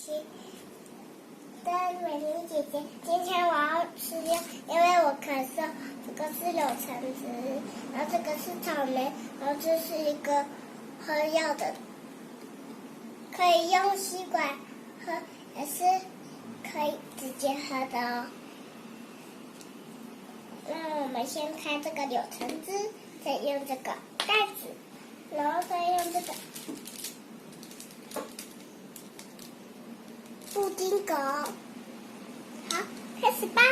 的美玲姐姐，今天我要吃药，因为我咳嗽。这个是柳橙汁，然后这个是草莓，然后这是一个喝药的，可以用吸管喝，也是可以直接喝的哦。那我们先开这个柳橙汁，再用这个盖子，然后再用这个布丁狗。好，开始吧。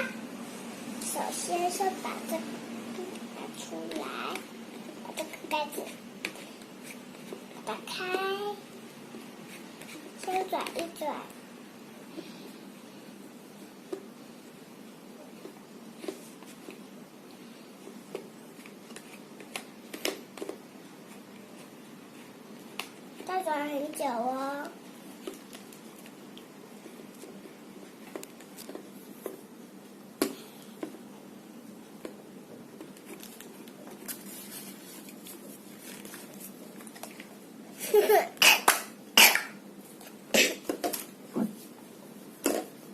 首先是把这个拿出来，把这个盖子打开，先转一转。要转很久哦。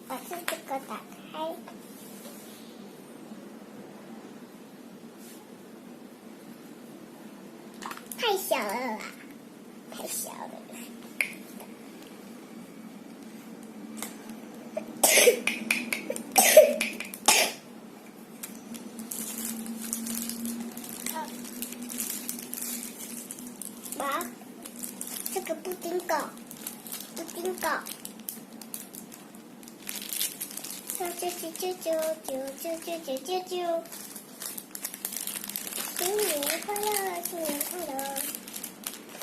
把这个打开。太小了啦，太小了。把这个布丁狗，啾啾啾啾啾啾啾啾啾啾啾，新年快乐，新年快乐！把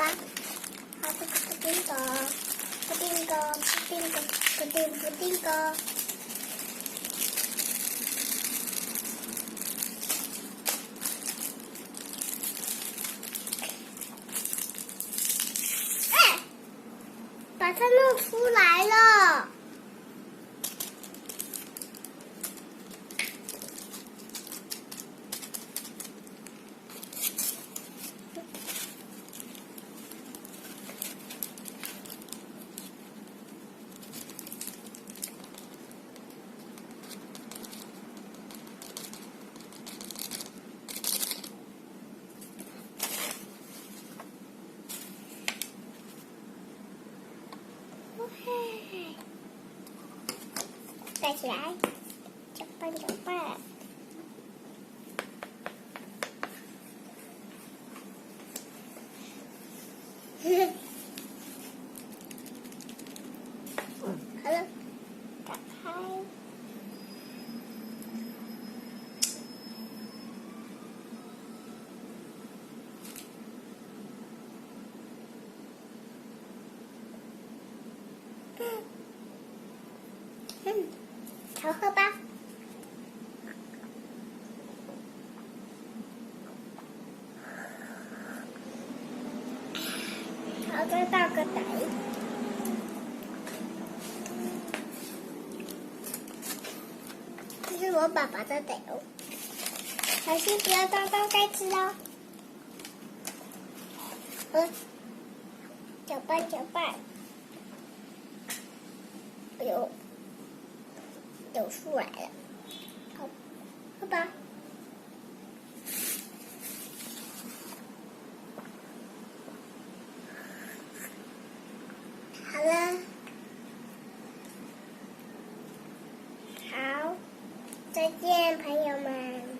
这个布丁狗，把它弄出来了。盖起来，搅拌搅拌。好了，打开。好喝吧？好，再倒个奶。这是我爸爸的奶哦，小心不要撞到盖子哦。搅拌搅拌。哎呦，流出来了。好，喝吧。好了，好，再见，朋友们。